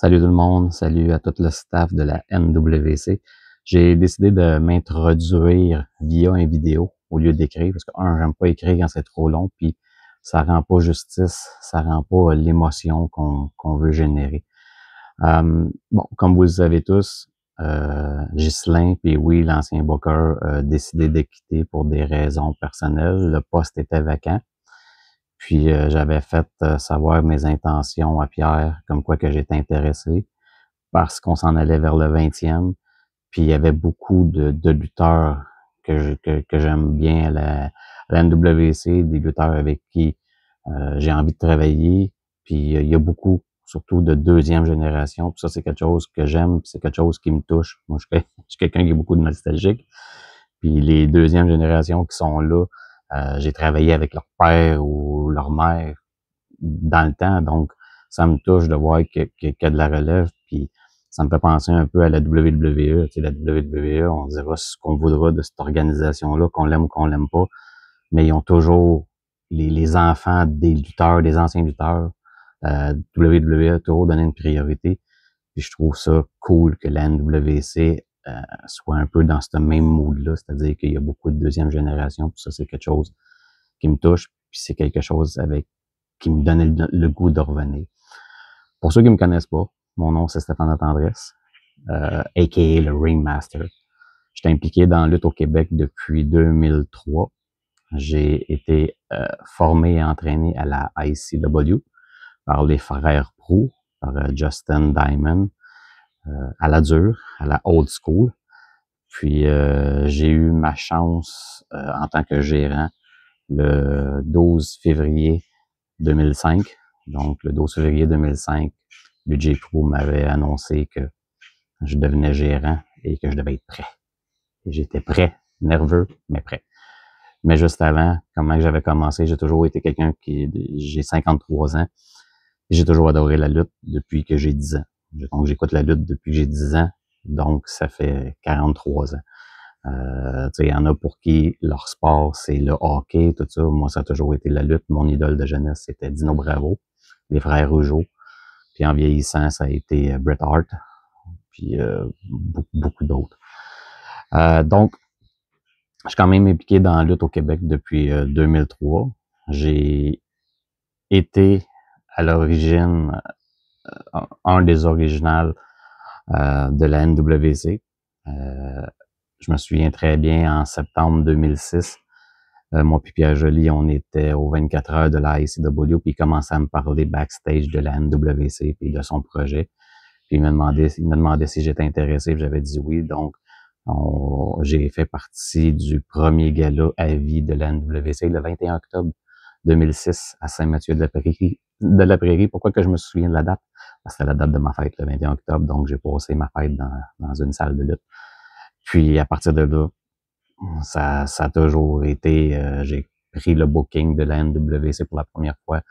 Salut tout le monde, salut à tout le staff de la NWC. J'ai décidé de m'introduire via une vidéo au lieu d'écrire, parce que j'aime pas écrire quand c'est trop long, puis ça rend pas justice, ça rend pas l'émotion qu'on veut générer. Bon, comme vous le savez tous, Ghislain, puis oui, l'ancien Booker, a décidé de quitter pour des raisons personnelles. Le poste était vacant. Puis j'avais fait savoir mes intentions à Pierre, comme quoi que j'étais intéressé, parce qu'on s'en allait vers le 20e. Puis il y avait beaucoup de lutteurs que j'aime bien à la NWC, des lutteurs avec qui j'ai envie de travailler. Puis il y a beaucoup, surtout de deuxième génération. Puis ça, c'est quelque chose que j'aime, puis c'est quelque chose qui me touche. Moi, je suis quelqu'un qui est beaucoup de nostalgique. Puis les deuxièmes générations qui sont là, j'ai travaillé avec leur père ou leur mère dans le temps, donc ça me touche de voir qu'il y a de la relève, puis ça me fait penser un peu à la WWE. Tu sais, la WWE, on dira ce qu'on voudra de cette organisation-là, qu'on l'aime ou qu'on l'aime pas, mais ils ont toujours les enfants des lutteurs, des anciens lutteurs. WWE a toujours donné une priorité, puis je trouve ça cool que la NWC soit un peu dans ce même mood-là, c'est-à-dire qu'il y a beaucoup de deuxième génération, puis ça, c'est quelque chose qui me touche, puis c'est quelque chose avec qui me donnait le goût de revenir. Pour ceux qui me connaissent pas, mon nom c'est Stéphane Tendresse, a.k.a. le Ringmaster. J'étais impliqué dans la lutte au Québec depuis 2003. J'ai été formé et entraîné à la ICW par les frères Prou, par Justin Diamond, à la dure, à la old school. Puis j'ai eu ma chance en tant que gérant le 12 février 2005. Donc, le 12 février 2005, le J-Pro m'avait annoncé que je devenais gérant et que je devais être prêt. Et j'étais prêt, nerveux, mais prêt. Mais juste avant, comment j'avais commencé, j'ai toujours été quelqu'un j'ai 53 ans. Et j'ai toujours adoré la lutte depuis que j'ai 10 ans. Donc, j'écoute la lutte depuis que j'ai 10 ans. Donc, ça fait 43 ans. Il y en a pour qui leur sport, c'est le hockey, tout ça. Moi, ça a toujours été la lutte. Mon idole de jeunesse, c'était Dino Bravo, les frères Rougeau. Puis en vieillissant, ça a été Bret Hart, puis beaucoup d'autres. Donc, je suis quand même impliqué dans la lutte au Québec depuis 2003. J'ai été à l'origine un des originales de la NWC. Je me souviens très bien, en septembre 2006, moi puis Pierre Joly, on était aux 24 heures de la ICW, puis il commençait à me parler backstage de la NWC puis de son projet. Puis il me demandait si j'étais intéressé, puis j'avais dit oui. Donc, j'ai fait partie du premier gala à vie de la NWC le 21 octobre 2006 à Saint-Mathieu-de-la-Prairie. Pourquoi que je me souviens de la date? Parce que c'était la date de ma fête, le 21 octobre, donc j'ai passé ma fête dans une salle de lutte. Puis à partir de là, ça a toujours été, j'ai pris le booking de la NWC pour la première fois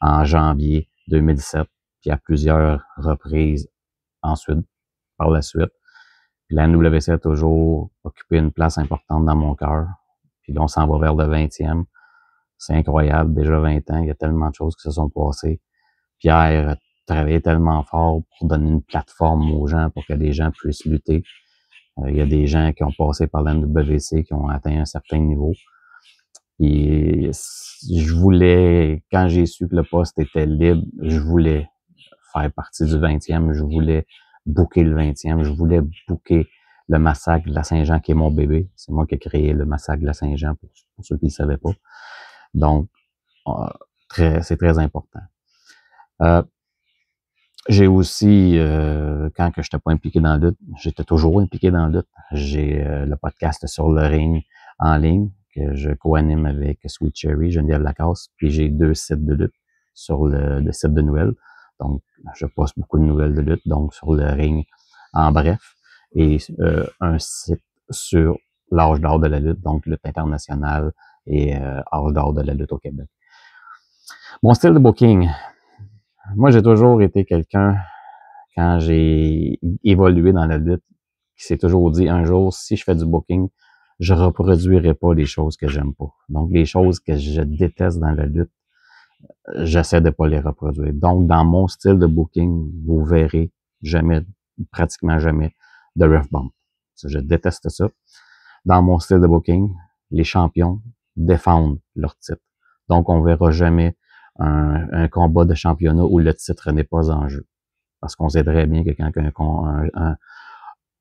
en janvier 2007, puis à plusieurs reprises ensuite, par la suite. Puis la NWC a toujours occupé une place importante dans mon cœur. Puis là, on s'en va vers le 20e. C'est incroyable, déjà 20 ans, il y a tellement de choses qui se sont passées. Pierre a travaillé tellement fort pour donner une plateforme aux gens, pour que les gens puissent lutter. Il y a des gens qui ont passé par la NWC, qui ont atteint un certain niveau. Et je voulais, quand j'ai su que le poste était libre, je voulais faire partie du 20e, je voulais booker le 20e, je voulais booker le massacre de la Saint-Jean qui est mon bébé. C'est moi qui ai créé le massacre de la Saint-Jean pour ceux qui ne savaient pas. Donc, c'est très important. J'ai aussi, quand que je n'étais pas impliqué dans la lutte, j'étais toujours impliqué dans la lutte. J'ai le podcast Sur le ring en ligne que je co-anime avec Sweet Cherry, Geneviève Lacasse, puis j'ai 2 sites de lutte sur le site de nouvelles. Donc, je poste beaucoup de nouvelles de lutte, donc sur le ring en bref, et un site sur l'âge d'or de la lutte, donc lutte internationale et âge d'or de la lutte au Québec. Mon style de booking. Moi, j'ai toujours été quelqu'un, quand j'ai évolué dans la lutte, qui s'est toujours dit, un jour, si je fais du booking, je reproduirai pas les choses que j'aime pas. Donc, les choses que je déteste dans la lutte, j'essaie de pas les reproduire. Donc, dans mon style de booking, vous verrez jamais, pratiquement jamais, de ref bump. Je déteste ça. Dans mon style de booking, les champions défendent leur titre. Donc, on verra jamais un combat de championnat où le titre n'est pas en jeu. Parce qu'on sait très bien que quand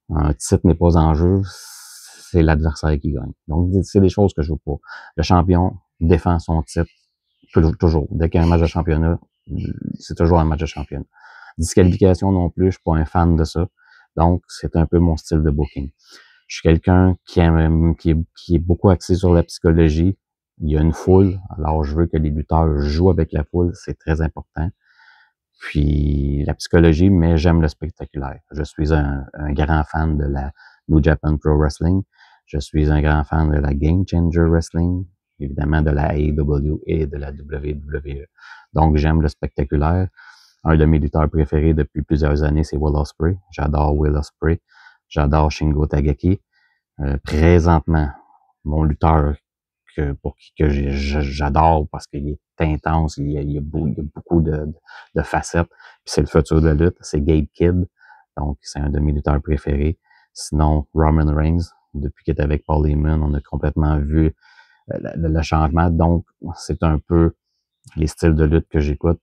un titre n'est pas en jeu, c'est l'adversaire qui gagne. Donc, c'est des choses que je veux pas. Le champion défend son titre toujours. Dès qu'il y a un match de championnat, c'est toujours un match de championnat. Disqualification non plus, je suis pas un fan de ça. Donc, c'est un peu mon style de booking. Je suis quelqu'un qui est beaucoup axé sur la psychologie. Il y a une foule, alors je veux que les lutteurs jouent avec la foule, c'est très important. Puis la psychologie, mais j'aime le spectaculaire. Je suis un grand fan de la New Japan Pro Wrestling. Je suis un grand fan de la Game Changer Wrestling, évidemment de la AEW et de la WWE. Donc j'aime le spectaculaire. Un de mes lutteurs préférés depuis plusieurs années, c'est Will Ospreay. J'adore Will Ospreay. J'adore Shingo Takagi. Présentement, mon lutteur pour qui que j'adore parce qu'il est intense, il y a beaucoup de facettes. Puis c'est le futur de la lutte, c'est Gabe Kidd. Donc, c'est un de mes lutteurs préférés. Sinon, Roman Reigns, depuis qu'il est avec Paul Heyman, on a complètement vu le changement. Donc, c'est un peu les styles de lutte que j'écoute.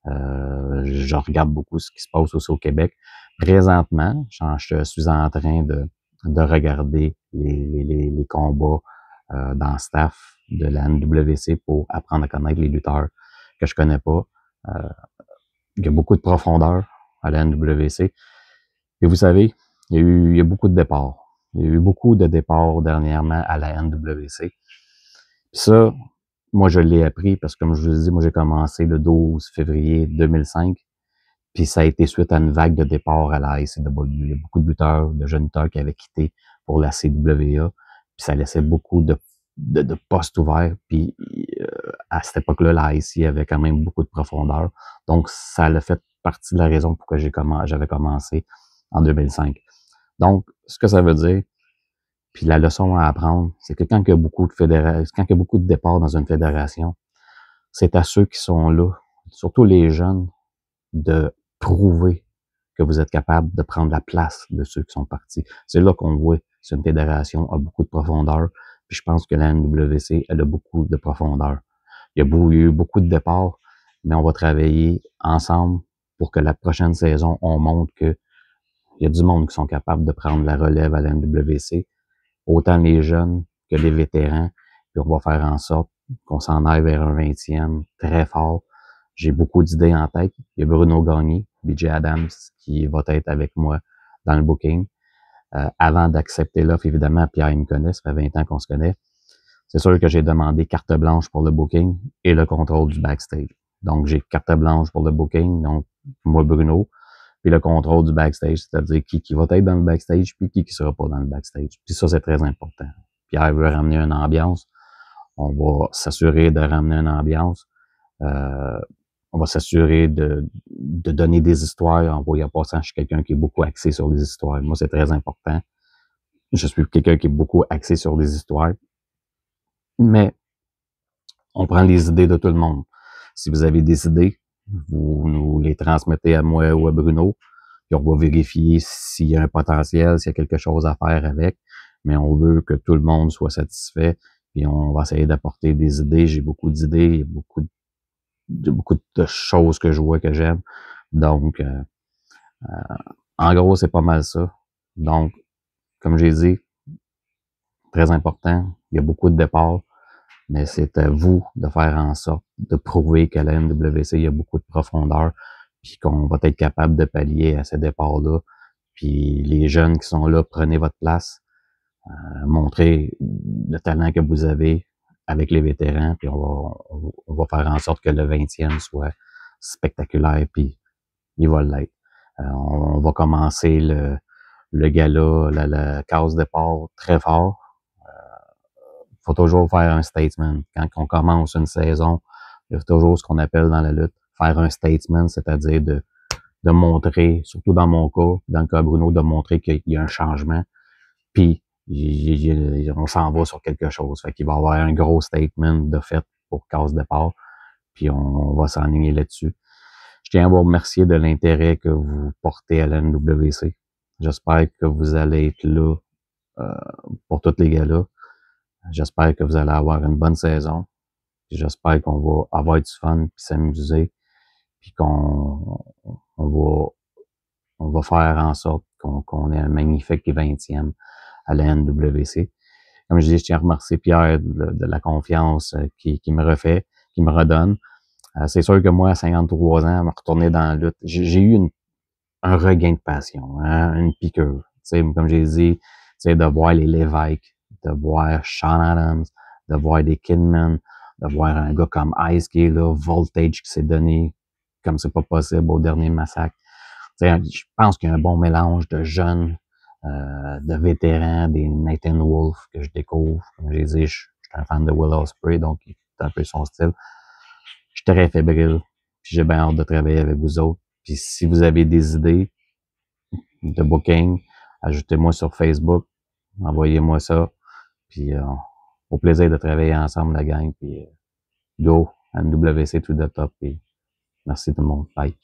Je regarde beaucoup ce qui se passe aussi au Québec. Présentement, je suis en train de regarder les combats dans le staff de la NWC pour apprendre à connaître les lutteurs que je connais pas. Il y a beaucoup de profondeur à la NWC. Et vous savez, il y a beaucoup de départs. Il y a eu beaucoup de départs dernièrement à la NWC. Puis ça, moi, je l'ai appris parce que, comme je vous ai dit, moi, j'ai commencé le 12 février 2005. Puis ça a été suite à une vague de départ à la ICW. Il y a beaucoup de lutteurs, de jeunes lutteurs qui avaient quitté pour la CWA. Puis ça laissait beaucoup de postes ouverts. Puis à cette époque-là, la IC avait quand même beaucoup de profondeur. Donc, ça a fait partie de la raison pour que j'avais commencé en 2005. Donc, ce que ça veut dire, puis la leçon à apprendre, c'est que quand il y a beaucoup de départs dans une fédération, c'est à ceux qui sont là, surtout les jeunes, de prouver que vous êtes capable de prendre la place de ceux qui sont partis. C'est là qu'on voit si une fédération a beaucoup de profondeur. Puis je pense que la NWC, elle a beaucoup de profondeur. Il y a eu beaucoup de départs, mais on va travailler ensemble pour que la prochaine saison, on montre que il y a du monde qui sont capables de prendre la relève à la NWC, autant les jeunes que les vétérans. Puis on va faire en sorte qu'on s'en aille vers un 20e très fort. J'ai beaucoup d'idées en tête. Il y a Bruno Gagné, BJ Adams, qui va être avec moi dans le booking. Avant d'accepter l'offre, évidemment, Pierre me connaît, ça fait 20 ans qu'on se connaît. C'est sûr que j'ai demandé carte blanche pour le booking et le contrôle du backstage. Donc, j'ai carte blanche pour le booking, donc moi, Bruno, puis le contrôle du backstage, c'est-à-dire qui va être dans le backstage, puis qui sera pas dans le backstage. Puis ça, c'est très important. Pierre veut ramener une ambiance. On va s'assurer de ramener une ambiance. On va s'assurer de donner des histoires en voyant passant. Je suis quelqu'un qui est beaucoup axé sur les histoires. Moi, c'est très important. Je suis quelqu'un qui est beaucoup axé sur les histoires. Mais on prend les idées de tout le monde. Si vous avez des idées, vous nous les transmettez à moi ou à Bruno, puis on va vérifier s'il y a un potentiel, s'il y a quelque chose à faire avec. Mais on veut que tout le monde soit satisfait, puis on va essayer d'apporter des idées. J'ai beaucoup d'idées, il y a beaucoup de choses que je vois que j'aime. Donc, en gros, c'est pas mal ça. Donc, comme j'ai dit, très important, il y a beaucoup de départs, mais c'est à vous de faire en sorte de prouver qu'à la NWC, il y a beaucoup de profondeur, puis qu'on va être capable de pallier à ces départs-là. Puis les jeunes qui sont là, prenez votre place, montrez le talent que vous avez avec les vétérans, puis on va faire en sorte que le 20e soit spectaculaire, puis il va l'être. On va commencer le gala, la case départ très fort. Faut toujours faire un statement. Quand on commence une saison, il y a toujours ce qu'on appelle dans la lutte faire un statement, c'est-à-dire de montrer, surtout dans mon cas, dans le cas de Bruno, de montrer qu'il y a un changement, puis on s'en va sur quelque chose. Fait qu'il va y avoir un gros statement de fait pour case départ. puis on va s'enligner là-dessus. Je tiens à vous remercier de l'intérêt que vous portez à la NWC. J'espère que vous allez être là pour tous les gars-là. J'espère que vous allez avoir une bonne saison. J'espère qu'on va avoir du fun, puis s'amuser, puis on va faire en sorte qu'on ait un magnifique 20e à la NWC. Comme je dis, je tiens à remercier Pierre de la confiance qui me refait, qui me redonne. C'est sûr que moi, à 53 ans, me retourner dans la lutte, j'ai eu un regain de passion, hein, une piqûre. T'sais, comme j'ai dit, de voir les Lévesque, de voir Sean Adams, de voir des Kidman, de voir un gars comme Ice qui est là, Voltage qui s'est donné comme c'est pas possible au dernier massacre. T'sais, je pense qu'il y a un bon mélange de jeunes, de vétérans, des Nathan Wolf que je découvre. Comme j'ai dit, je suis un fan de Will Ospreay, donc c'est un peu son style. Je suis très fébrile, puis j'ai bien hâte de travailler avec vous autres. Puis si vous avez des idées de booking, ajoutez-moi sur Facebook, envoyez-moi ça, puis au plaisir de travailler ensemble, la gang, puis go, NWC to the top, puis merci tout le monde. Bye.